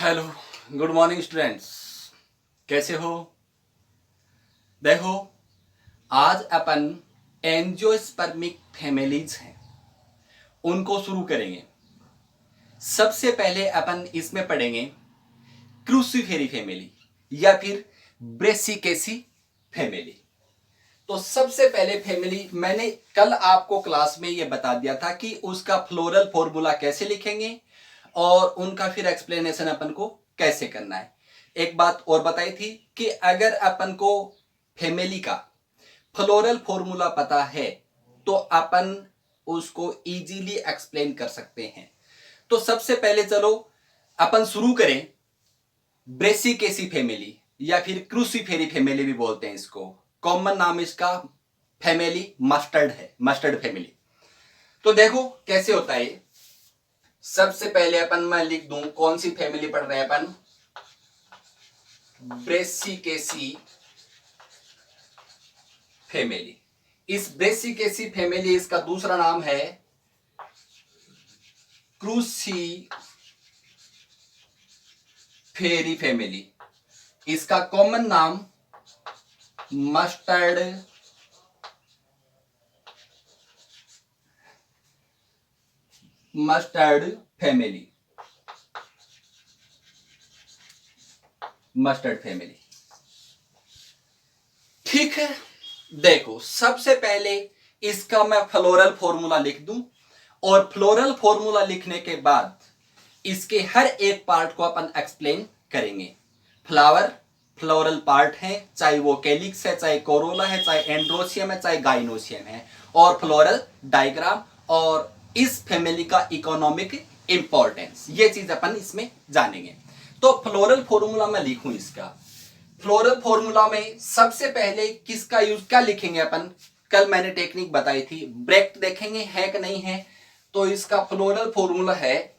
Hello, good morning students. कैसे हो? देखो, आज अपन एंजियोस्पर्मिक फैमिलीज हैं उनको शुरू करेंगे। सबसे पहले अपन इसमें पढ़ेंगे क्रूसीफेरी फैमिली या फिर ब्रेसिकेसी फैमिली। तो सबसे पहले फैमिली मैंने कल आपको क्लास में यह बता दिया था कि उसका फ्लोरल फॉर्मूला कैसे लिखेंगे और उनका फिर एक्सप्लेनेशन अपन को कैसे करना है। एक बात और बताई थी कि अगर अपन को फैमिली का फ्लोरल फॉर्मूला पता है तो अपन उसको इजीली एक्सप्लेन कर सकते हैं। तो सबसे पहले चलो अपन शुरू करें ब्रेसिकेसी फैमिली या फिर क्रूसीफेरी फैमिली भी बोलते हैं इसको। कॉमन नाम इसका फैमिली मस्टर्ड है, मस्टर्ड फैमिली। तो देखो कैसे होता है। सबसे पहले अपन मैं लिख दूं कौन सी फैमिली पढ़ रहे हैं अपन, ब्रेसिकेसी फैमिली। इस ब्रेसिकेसी फैमिली इसका दूसरा नाम है क्रूसीफेरी फैमिली। इसका कॉमन नाम मस्टर्ड फैमिली, मस्टर्ड फैमिली। ठीक है, देखो सबसे पहले इसका मैं फ्लोरल फॉर्मूला लिख दूं और फ्लोरल फॉर्मूला लिखने के बाद इसके हर एक पार्ट को अपन एक्सप्लेन करेंगे। फ्लावर फ्लोरल पार्ट है, चाहे वो कैलिक्स है, चाहे कोरोला है, चाहे एंड्रोसियम है, चाहे गाइनोसियम है, और फ्लोरल डायग्राम और इस फैमिली का इकोनॉमिक इंपॉर्टेंस, ये चीज अपन इसमें जानेंगे। तो फ्लोरल फॉर्मूला मैं लिखूं इसका। फ्लोरल फॉर्मूला में सबसे पहले किसका यूज क्या लिखेंगे अपन, कल मैंने टेक्निक बताई थी, ब्रैकेट देखेंगे है कि नहीं है। तो इसका फ्लोरल फॉर्मूला है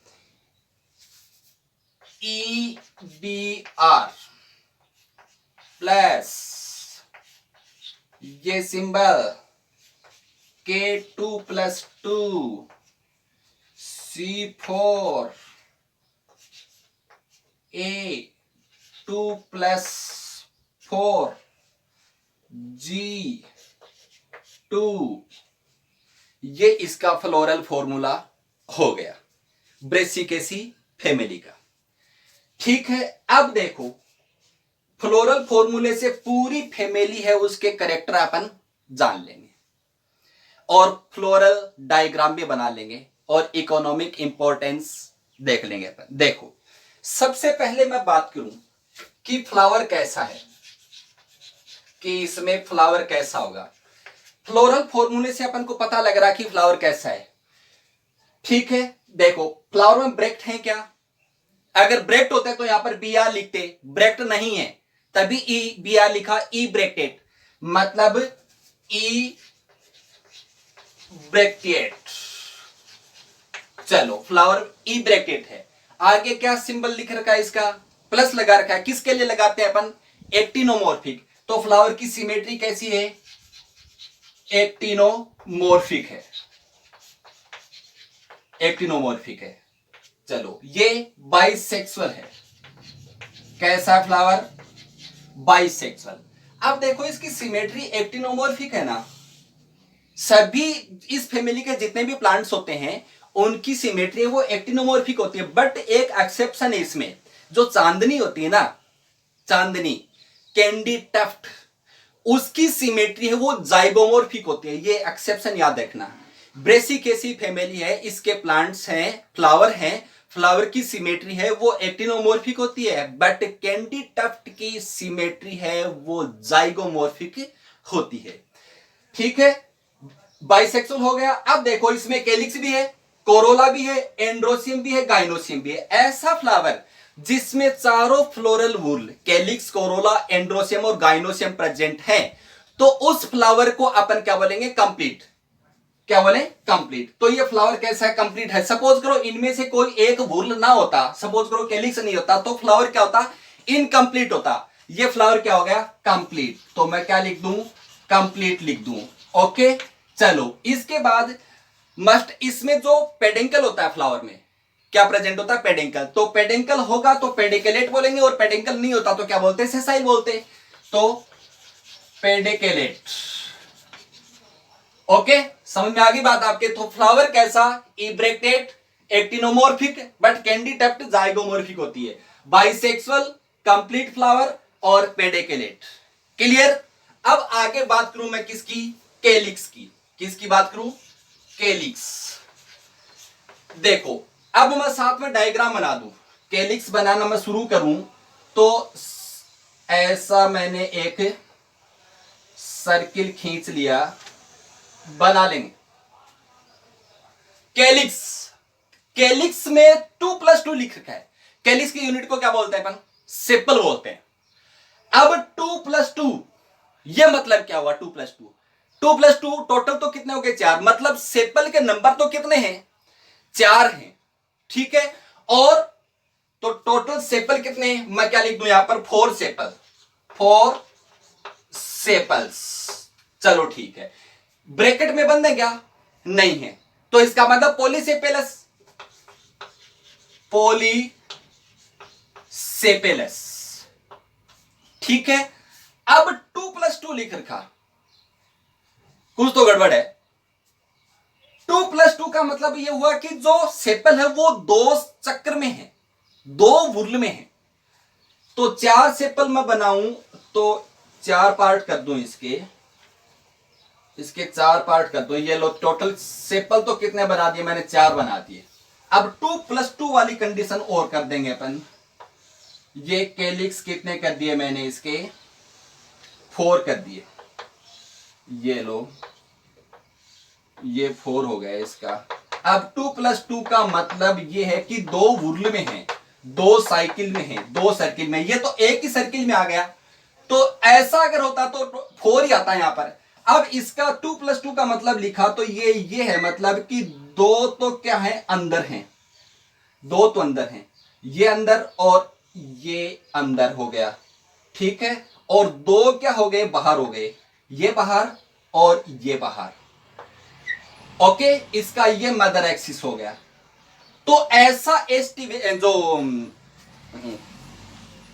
EBR प्लस ये symbol K2 plus 2 C4 A2 plus 4 G2। ये इसका फ्लोरल फॉर्मूला हो गया ब्रेसिकेसी फैमिली का। ठीक है, अब देखो फ्लोरल फॉर्मूले से पूरी फैमिली है उसके कैरेक्टर अपन जान लेंगे और फ्लोरल डायग्राम भी बना लेंगे और इकोनॉमिक इंपॉर्टेंस देख लेंगे अपन। देखो सबसे पहले मैं बात करूं कि फ्लावर कैसा है, कि इसमें फ्लावर कैसा होगा। फ्लोरल फॉर्मूले से अपन को पता लग रहा है कि फ्लावर कैसा है। ठीक है, देखो फ्लावर में ब्रैकेट है क्या, अगर ब्रैकेट होता है तो यहां पर BR लिखते, ब्रैकेट नहीं है तभी BR लिखा, ई ब्रैकेटेड मतलब ई ब्रैकेटेड। चलो फ्लावर ई ब्रैकेट है, आगे क्या सिंबल लिख रखा है, इसका प्लस लगा रखा है। किसके लिए लगाते हैं अपन, एक्टिनोमॉर्फिक। तो फ्लावर की सिमेट्री कैसी है, एक्टिनोमॉर्फिक है, एक्टिनोमॉर्फिक है। चलो ये बाइसेक्सुअल है, कैसा फ्लावर, बाइसेक्सुअल। अब देखो इसकी सिमेट्री एक्टिनोमॉर्फिक है ना, सभी इस फैमिली के जितने भी प्लांट्स होते हैं उनकी सिमेट्री वो एक्टिनोमॉर्फिक होती है। बट एक एक्सेप्शन है इसमें, जो चांदनी होती है ना, चांदनी कैंडी टफ्ट, उसकी सिमेट्री है वो जाइगोमॉर्फिक होती है। ये एक्सेप्शन याद रखना। ब्रेसिकेसी फैमिली है, इसके प्लांट्स हैं, फ्लावर हैं, फ्लावर की सिमेट्री है वो एक्टिनोमॉर्फिक होती है, बट कैंडी टफ्ट की सिमेट्री है वो जाइगोमॉर्फिक होती है। ठीक है, बाइसेक्सुअल हो गया। अब देखो इसमें कैलिक्स भी है, कोरोला भी है, एंड्रोसियम भी है, गाइनोसियम भी है। ऐसा फ्लावर जिसमें चारों फ्लोरल वूल कैलिक्स, कोरोला, एंड्रोसियम और गाइनोसियम प्रेजेंट है, तो उस फ्लावर को अपन क्या बोलेंगे, कंप्लीट। क्या बोले, कंप्लीट। तो ये फ्लावर कैसा है, कंप्लीट है। सपोज करो इनमें से कोई एक वूल ना होता, सपोज करो कैलिक्स नहीं होता, तो फ्लावर क्या होता, इनकंप्लीट होता। ये फ्लावर क्या हो गया, कंप्लीट। तो मैं क्या लिख दूं, कंप्लीट लिख दूं। ओके, चलो इसके बाद मस्ट, इसमें जो पेडेंकल होता है फ्लावर में, क्या प्रेजेंट होता है? पेडिंकल। तो पेडिंकल होगा तो पेडिकलेट बोलेंगे, और पेडिंकल नहीं होता तो क्या बोलते हैं? सेसाइल बोलते हैं। तो पेडिकलेट। ओके, समझ में आ गई बात आपके? तो फ्लावर कैसा? इब्रेक्टेड, एक्टिनोमोर्फिक, बट कैंडिडक्ट जाइगोमोर्फिक होती है। बाइसेक्सुअल, कंप्लीट फ्लावर और पेडिकलेट। क्लियर? अब आगे बात करूं मैं किसकी? केलिक्स की। किसकी बात करूं? केलिक्स। देखो, अब मैं साथ में डायग्राम बना दूं, केलिक्स बनाना मैं शुरू करूं तो ऐसा मैंने एक सर्किल खींच लिया, बना लेंगे केलिक्स। केलिक्स में 2+2 लिख रखा है। केलिक्स की यूनिट को क्या बोलते हैं अपन? सेपल बोलते हैं। अब 2+2, ये मतलब क्या हुआ? 2+2, 2+2 टोटल तो कितने हो गए? 4। मतलब सेपल के नंबर तो कितने हैं? 4 हैं। ठीक है, और तो टोटल सेपल कितने? मैं क्या लिख दूं यहां पर? 4 सेपल, 4 सेपल्स। चलो ठीक है, ब्रैकेट में बंद है क्या? नहीं है, तो इसका मतलब पॉलीसेपेलस, पॉलीसेपेलस। ठीक है, अब 2+2 लिख रखा, कुछ तो गड़बड़ है। 2+2 का मतलब यह हुआ कि जो सेपल है वो 2 चक्र में है, 2 वुर्ल में है। तो 4 सेपल मैं बनाऊं तो 4 पार्ट कर दूं इसके, इसके 4 पार्ट कर दो। ये लो, टोटल सेपल तो कितने बना दिए मैंने? 4 बना दिए। अब 2+2 वाली कंडीशन और कर देंगे अपन। ये कैलिक्स कितने कर दिए मैंने? इसके 4 कर दिए। ये लो, ये 4 हो गया इसका। अब 2+2 का मतलब ये है कि 2 वुर्ल में है, 2 साइकिल में है, 2 सर्किल में। ये तो एक ही सर्किल में आ गया, तो ऐसा अगर होता तो 4 ही आता यहां पर। अब इसका 2+2 का मतलब लिखा तो ये है, मतलब कि 2 तो क्या है? अंदर है, 2 तो अंदर है, ये अंदर और ये अंदर हो गया। ठीक है, और 2 क्या हो गए? बाहर हो गए, ये बाहर और ये बाहर। ओके, इसका ये मदर एक्सिस हो गया। तो ऐसा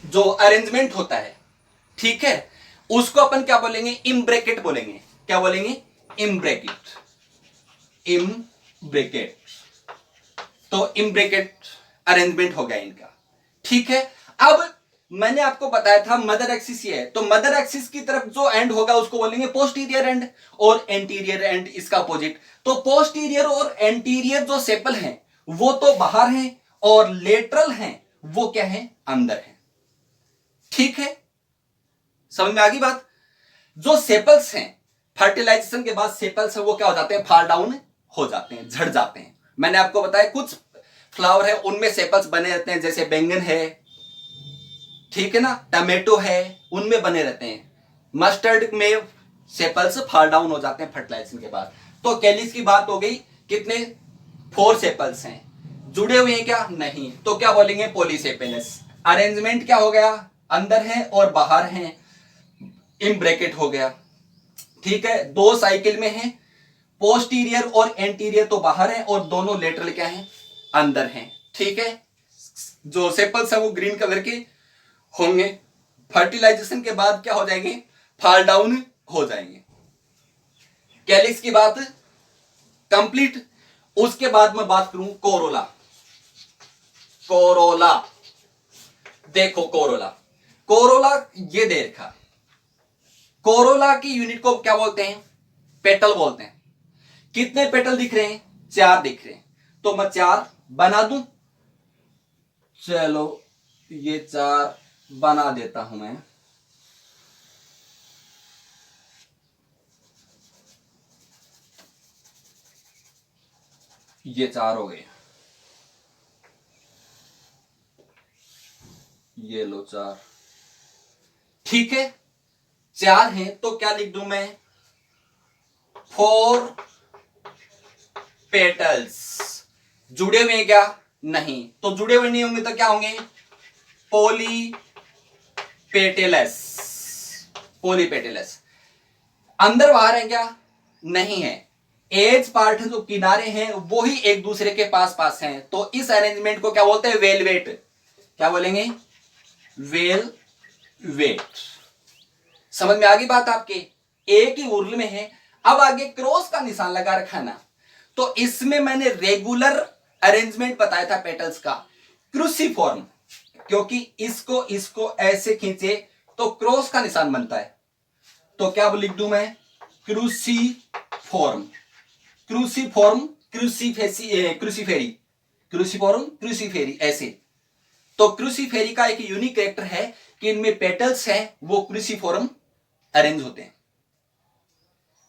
जो अरेंजमेंट होता है, ठीक है, उसको अपन क्या बोलेंगे? इम्ब्रेकेट बोलेंगे। क्या बोलेंगे? इम्ब्रेकेट, इम्ब्रेकेट। तो इम्ब्रेकेट अरेंजमेंट हो गया इनका। ठीक है, अब मैंने आपको बताया था मदर एक्सिस ये है, तो मदर एक्सिस की तरफ जो एंड होगा उसको बोलेंगे पोस्टीरियर एंड, और एंटीरियर एंड इसका अपोजिट। तो पोस्टीरियर और एंटीरियर जो सेपल हैं वो तो बाहर हैं, और लेटरल हैं वो क्या है? अंदर है। ठीक है, समझ में आ गई बात? जो सेपल्स हैं, फर्टिलाइजेशन के बाद सेपल्स है वो क्या हो जाते हैं? फॉल डाउन हो जाते हैं, झड़ जाते हैं। मैंने आपको बताया कुछ फ्लावर है उनमें सेपल्स बने रहते हैं, जैसे बैंगन है, ठीक है ना, टमेटो है, उनमें बने रहते हैं। मस्टर्ड में सेपल्स फॉल डाउन हो जाते हैं फर्टिलाइजेशन के बाद। तो कैलिस की बात हो गई, कितने? 4 सेपल्स हैं। जुड़े हुए हैं क्या? नहीं, तो क्या बोलेंगे? पॉलीसेपेलस। अरेंजमेंट क्या हो गया? अंदर है और बाहर है, इन ब्रैकेट हो गया। ठीक है, 2 साइकिल में है, पोस्टीरियर और एंटीरियर तो बाहर है, और दोनों लेटरल क्या है? अंदर हैं। ठीक है, जो सेपल्स है वो ग्रीन कलर के होंगे, फर्टिलाइजेशन के बाद क्या हो जाएंगे? फॉल डाउन हो जाएंगे। कैलिक्स की बात कंप्लीट। उसके बाद मैं बात करूं कोरोला। कोरोला, देखो कोरोला, कोरोला ये दे रखा। कोरोला की यूनिट को क्या बोलते हैं? पेटल बोलते हैं। कितने पेटल दिख रहे हैं? 4 दिख रहे हैं, तो मैं 4 बना दूं। चलो, ये 4 बना देता हूं मैं। ये 4 हो गए, ये लो 4। ठीक है, 4 हैं तो क्या लिख दूं मैं? 4 पेटल्स। जुड़े हुए हैं क्या? नहीं, तो जुड़े हुए नहीं होंगे तो क्या होंगे? पोली पेटेलस, पोली पेटेलस। अंदर बाहर है क्या? नहीं है, एज पार्ट जो किनारे हैं वो ही एक दूसरे के पास पास हैं, तो इस अरेंजमेंट को क्या बोलते हैं? वेलवेट। क्या बोलेंगे? वेलवेट। समझ में आ गई बात आपके? एक ही उर्ल में है। अब आगे क्रॉस का निशान लगा रखा है ना, तो इसमें मैंने रेगुलर अरेंजमेंट बताया था पेटल्स का, क्रूसीफॉर्म, क्योंकि इसको इसको ऐसे खींचे तो क्रॉस का निशान बनता है। तो क्या लिख दूं मैं? क्रूसीफॉर्म, क्रूसीफॉर्म, क्रूसीफेरी, क्रूसीफॉर्म, क्रूसीफेरी, ऐसे। तो क्रूसीफेरी का एक यूनिक कैरेक्टर है कि इनमें पेटल्स हैं वो क्रूसीफॉर्म अरेंज होते हैं।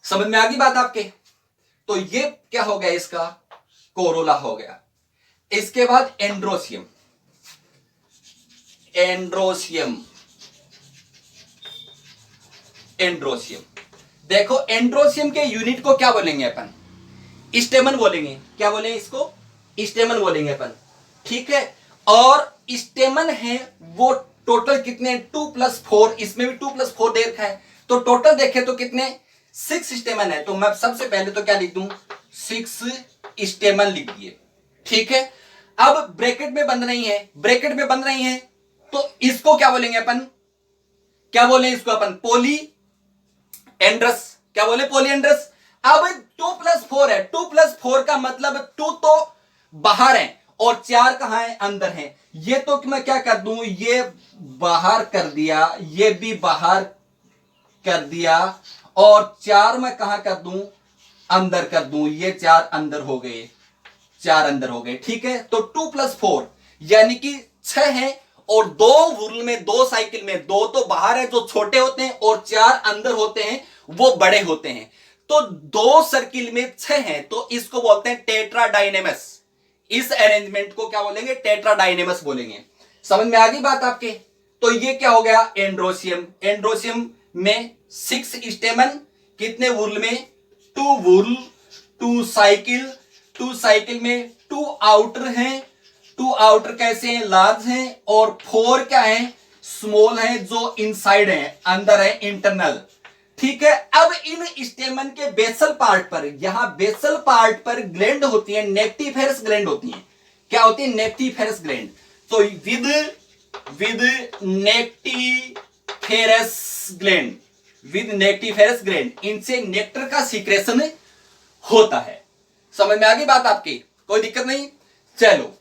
समझ में आ गई बात आपके? तो ये क्या हो गया? इसका कोरोला हो गया। इसके बाद एंड्रोसियम, एंड्रोसियम, एंड्रोसियम। देखो एंड्रोसियम के यूनिट को क्या बोलेंगे अपन? स्टेमन बोलेंगे। क्या बोलेंगे इसको? स्टेमन बोलेंगे अपन, ठीक है। और स्टेमन है वो टोटल कितने? 2+4, इसमें भी 2+4 दे रखा है, तो टोटल देखे तो कितने? 6 स्टेमन है। तो मैं सबसे पहले तो क्या लिख दूं? 6 स्टेमन लिख दिए, ठीक है। अब ब्रैकेट में बंद नहीं है, ब्रैकेट में बंद नहीं है, तो इसको क्या बोलेंगे अपन? क्या बोले इसको अपन? पोली एंड्रस। क्या बोले? पोलियंड्रस। अब 2+4 है, 2+4 का मतलब 2 तो बाहर है और 4 कहां है? अंदर है। ये तो मैं क्या कर दूं? ये बाहर कर दिया, ये भी बाहर कर दिया, और 4 मैं कहां कर दूं? अंदर कर दूं। ये 4 अंदर हो गए, 4 अंदर हो गए, ठीक है। तो 2+4 यानी कि 6 है, और 2 वुर्ल में, 2 साइकिल में 2 तो बाहर है जो छोटे होते हैं, और 4 अंदर होते हैं वो बड़े होते हैं। तो 2 सर्किल में 6 हैं, तो इसको बोलते हैं टेट्राडाइनेमस। इस अरेंजमेंट को क्या बोलेंगे? टेट्राडाइनेमस बोलेंगे। समझ में आ गई बात आपके? तो ये क्या हो गया? एंड्रोसियम। एंड्रोसियम में 6 स्टेमन, कितने वुर्ल में? 2 वुर्ल, 2 साइकिल, 2 साइकिल में 2 आउटर हैं, 2 आउटर कैसे हैं? लार्ज हैं, और 4 क्या है? स्मॉल है, जो इनसाइड है, अंदर है, इंटरनल, ठीक है। अब इन स्टेमन के बेसल पार्ट पर, यहां बेसल पार्ट पर ग्लैंड होती है, नेक्टिफेरस ग्लैंड होती है। क्या होती है? नेक्टिफेरस ग्लैंड। तो विद नेक्टिफेरस ग्लैंड, विद नेक्टिफेरस ग्लैंड, इनसे नेक्टर का सीक्रेशन होता है। समझ में आ गई बात आपकी? कोई दिक्कत नहीं। चलो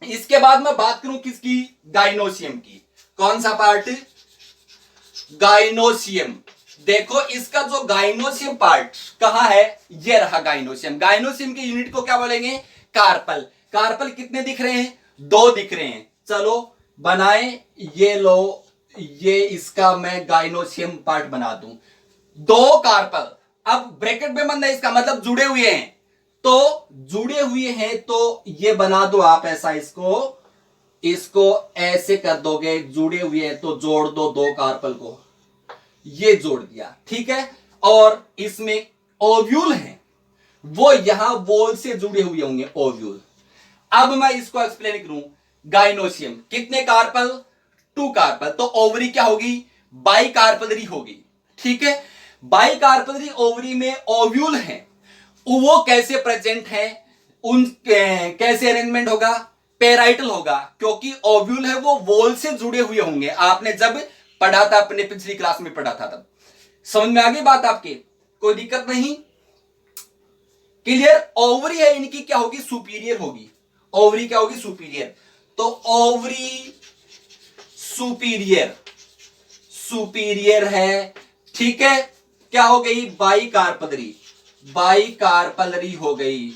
इसके बाद मैं बात करूं किसकी? गाइनोसियम की। कौन सा पार्ट? गाइनोसियम। देखो इसका जो गाइनोसियम पार्ट कहां है? ये रहा गाइनोसियम। गाइनोसियम के यूनिट को क्या बोलेंगे? कार्पल। कार्पल कितने दिख रहे हैं? 2 दिख रहे हैं। चलो बनाए, ये लो, ये इसका मैं गाइनोसियम पार्ट बना दूं। 2 कार्पल। अब ब्रैकेट में बंद है, इसका मतलब जुड़े हुए हैं, तो जुड़े हुए हैं तो ये बना दो आप ऐसा, इसको इसको ऐसे कर दोगे, जुड़े हुए हैं तो जोड़ दो 2 कार्पल को, ये जोड़ दिया, ठीक है। और इसमें ओव्यूल है, वो यहां वॉल से जुड़े हुए होंगे, ओव्यूल। अब मैं इसको एक्सप्लेन करूं। गाइनोसियम कितने कार्पल? 2 कार्पल। तो ओवरी क्या होगी? बाई कार्पलरी होगी, ठीक है। बाई कार्पलरी ओवरी में ओव्यूल है, वो कैसे प्रेजेंट है? उन कैसे अरेंजमेंट होगा? पेराइटल होगा, क्योंकि ओव्यूल है वो वॉल से जुड़े हुए होंगे। आपने जब पढ़ा था, अपने पिछली क्लास में पढ़ा था तब। समझ में आ गई बात आपके? कोई दिक्कत नहीं? क्लियर? ओवरी है इनकी क्या होगी? सुपीरियर होगी। ओवरी क्या होगी? सुपीरियर। तो ओवरी सुपीरियर, सुपीरियर है, ठीक है। क्या हो गई? बाई कार्पलरी, बाई कार्पलरी हो गई,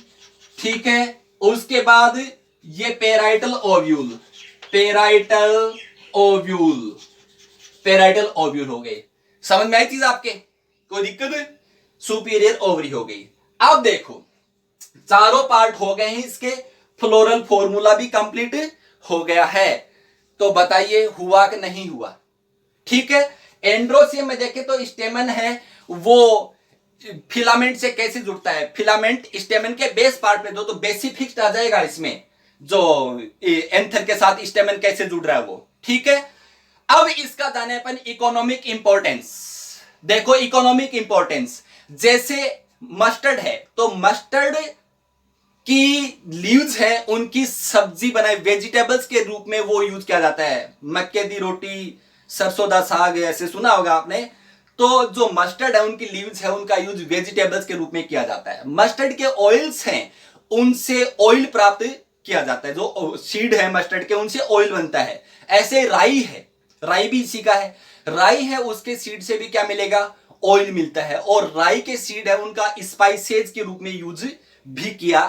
ठीक है। उसके बाद ये parietal ovule, parietal ovule, parietal ovule हो गए। समझ में आई चीज आपके? कोई दिक्कत? सुपीरियर ओवरी हो गई। अब देखो चारों पार्ट हो गए हैं इसके, फ्लोरल फॉर्मूला भी कंप्लीट हो गया है। तो बताइए हुआ कि नहीं हुआ? ठीक है। एंड्रोसियम में देखें तो स्टेमन है वो फिलामेंट से कैसे जुड़ता है? फिलामेंट स्टेमन के बेस पार्ट में दो तो बेसिफिक्स आ जाएगा इसमें, जो एंथर के साथ स्टेमन कैसे जुड़ रहा है वो, ठीक है। अब इसका जाने अपन इकोनॉमिक इंपॉर्टेंस। देखो इकोनॉमिक इंपॉर्टेंस, जैसे मस्टर्ड है तो मस्टर्ड की लीव्स है उनकी सब्जी बनाई वेजिटेबल्स के रूप में वो यूज किया जाता है। मक्के दी रोटी, सरसों दा साग, ऐसे सुना होगा आपने। तो जो मस्टर्ड है उनकी लीव्स है उनका यूज वेजिटेबल्स के रूप में किया जाता है। मस्टर्ड के ऑयल्स हैं उनसे ऑयल प्राप्त किया जाता है, जो सीड है मस्टर्ड के उनसे ऑयल बनता है। ऐसे राई है, राई भी इसी का है। राई है उसके सीड से भी क्या मिलेगा, ऑयल मिलता है। और राई के सीड है उनका स्पाइसेज के रूप में यूज भी किया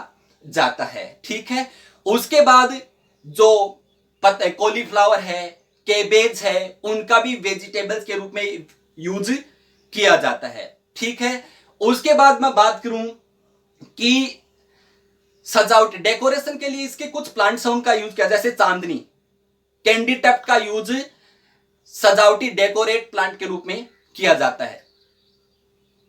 जाता है। ठीक है, उसके बाद जो कॉलीफ्लावर है, केबेज है, उनका भी वेजिटेबल्स के रूप में यूज किया जाता है। ठीक है, उसके बाद मैं बात करूं कि सजावट डेकोरेशन के लिए इसके कुछ प्लांट्स हैं उनका यूज किया, जैसे चांदनी, कैंडी टप्ट का यूज सजावटी डेकोरेट प्लांट के रूप में किया जाता है।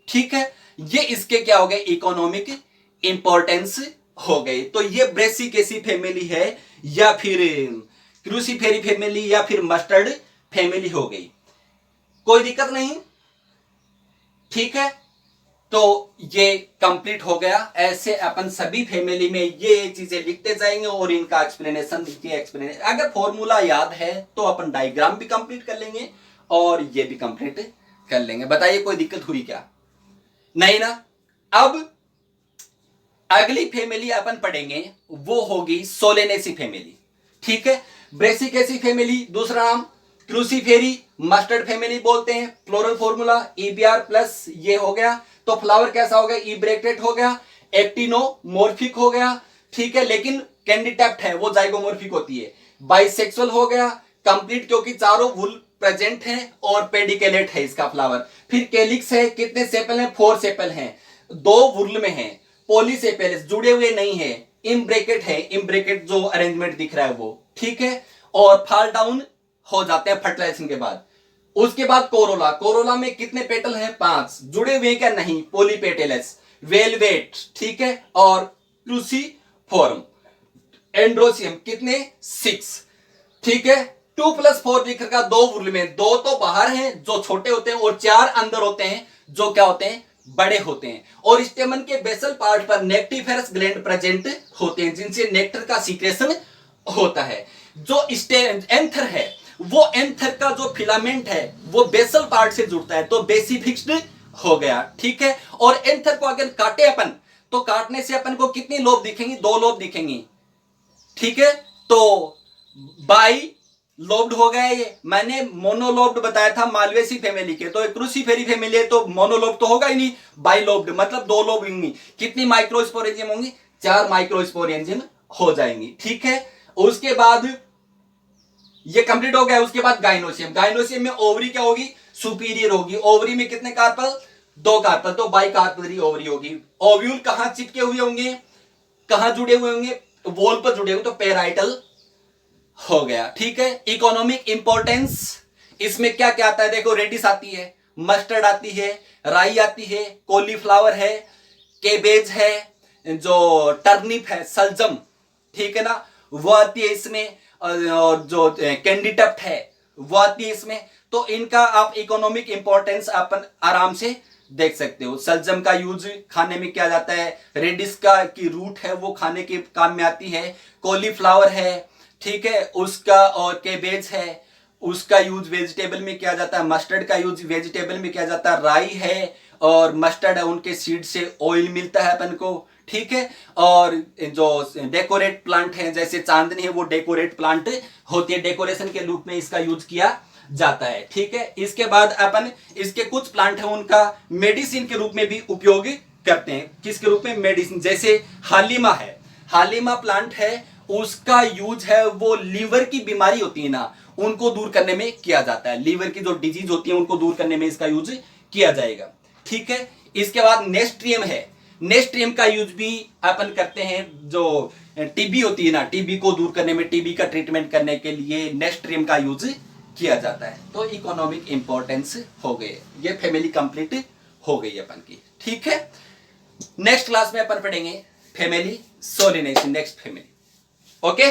ठीक है, ये इसके क्या हो गए, इकोनॉमिक इंपॉर्टेंस हो गई। तो ये ब्रेसिकेसी फैमिली है या फिर क्रूसीफेरी फैमिली या फिर मस्टर्ड फैमिली हो गई, कोई दिक्कत नहीं। ठीक है, तो ये कंप्लीट हो गया। ऐसे अपन सभी फैमिली में ये चीजें लिखते जाएंगे और इनका एक्सप्लेनेशन लिखिए। एक्सप्लेनेशन अगर फॉर्मूला याद है तो अपन डायग्राम भी कंप्लीट कर लेंगे और ये भी कंप्लीट कर लेंगे। बताइए कोई दिक्कत हुई क्या, नहीं ना। अब अगली फैमिली अपन पढ़ेंगे वो होगी सोलेनेसी फैमिली। ठीक है, ब्रेसिकेसी फैमिली दूसरा नाम क्रूसीफेरी मस्टर्ड फैमिली बोलते हैं। फ्लोरल फॉर्मूला EBR प्लस ये हो गया। तो फ्लावर कैसा हो गया, ई ब्रैकेट हो गया, एक्टिनोमॉर्फिक हो गया। ठीक है, लेकिन कैंडिडेप्ट है वो जाइगोमॉर्फिक होती है। बाइसेक्सुअल हो गया कंप्लीट, क्योंकि चारों वुल प्रेजेंट है और पेडिकेलेट है इसका फ्लावर। फिर कैलिक्स है, कितने सेपल हैं, 4 सेपल हैं, 2 वुल में है। पॉलीसेपेलस जुड़े हुए नहीं है, इम ब्रैकेट है, इम ब्रैकेट जो अरेंजमेंट दिख रहा है वो। ठीक है, और फॉल डाउन हो जाते हैं फर्टिलाइजेशन के बाद। उसके बाद कोरोला, कोरोला में कितने पेटल हैं, 5 जुड़े हुए क्या, नहीं, पॉलीपेटेलस, वेलवेट। ठीक है, और क्रूसीफॉर्म, एंड्रोसियम कितने, 6। ठीक है, 2+4 लिख रखा, 2 वुल में, 2 तो बाहर हैं जो छोटे होते हैं और 4 अंदर होते हैं जो क्या होते हैं, बड़े होते हैं। और स्टेमन के बेसल पार्ट पर नेक्टिफेरस ग्लैंड प्रेजेंट होते हैं जिनसे नेक्टर का सीक्रेशन होता है। जो एंथर है वो एंथर का जो फिलामेंट है वो बेसल पार्ट से जुड़ता है, तो बेसिफिक्स्ड हो गया। ठीक है, और एंथर को अगर काटे अपन तो काटने से अपन को कितनी लोब दिखेंगी, 2 लोब दिखेंगी। ठीक है, तो बाई लोब्ड हो गया। ये मैंने मोनोलोब्ड बताया था मालवेसी फैमिली के, तो क्रूसीफेरी फैमिली है तो मोनोलोब तो होगा ही नहीं, बाई लोब्ड मतलब 2 लोब होंगी। कितनी माइक्रोस्पोरेंजियम होंगी, 4 माइक्रोस्पोरेंजियम हो जाएंगी। ठीक है, उसके बाद ये कंप्लीट हो गया। उसके बाद गाइनोसियम, गाइनोसियम में ओवरी क्या होगी, सुपीरियर होगी। ओवरी में कितने कार्पल, 2 कार्पल, तो बाई कार्पलरी ओवरी होगी। ओव्यूल कहां चिपके हुए होंगे, कहां जुड़े हुए होंगे, वॉल पर जुड़े हुए, तो पेराइटल हो गया। ठीक है, इकोनॉमिक इंपॉर्टेंस इसमें क्या क्या आता है, देखो रेडिस आती है, मस्टर्ड आती है, राई आती है, कॉलीफ्लावर है, केबेज है, जो टर्निप है, सलजम, ठीक है ना, वो आती है इसमें। और जो कैंडिडप्ट है वो आती है इसमें। तो इनका आप इकोनॉमिक इंपॉर्टेंस अपन आराम से देख सकते हो। सलजम का यूज खाने में किया जाता है, रेडिस का की रूट है वो खाने के काम में आती है, कॉलीफ्लावर है, ठीक है, उसका, और केबेज है उसका यूज वेजिटेबल में किया जाता है, मस्टर्ड का यूज वेजिटेबल में किया जाता है, राई है और मस्टर्ड है, उनके सीड से ऑयल मिलता है अपन को। ठीक है, और जो डेकोरेट प्लांट है जैसे चांदनी है वो डेकोरेट प्लांट होती है, डेकोरेशन के रूप में इसका यूज किया जाता है। ठीक है, इसके बाद अपन इसके कुछ प्लांट है उनका मेडिसिन के रूप में भी उपयोग करते हैं। किसके रूप में, मेडिसिन, जैसे हालिमा है, हालिमा प्लांट है उसका यूज है वो लीवर की बीमारी होती है ना उनको दूर करने में किया जाता है, लीवर की जो डिजीज होती है उनको दूर करने में इसका यूज किया जाएगा। ठीक है, इसके बाद नेस्ट्रियम है, नेस्ट्रियम का यूज भी अपन करते हैं, जो टीबी होती है ना, टीबी को दूर करने में, टीबी का ट्रीटमेंट करने के लिए नेस्ट्रियम का यूज किया जाता है। तो इकोनॉमिक इंपॉर्टेंस हो गए, ये फैमिली कंप्लीट हो गई अपन की। ठीक है, नेक्स्ट क्लास में अपन पढ़ेंगे family Solanaceae, next family. Okay.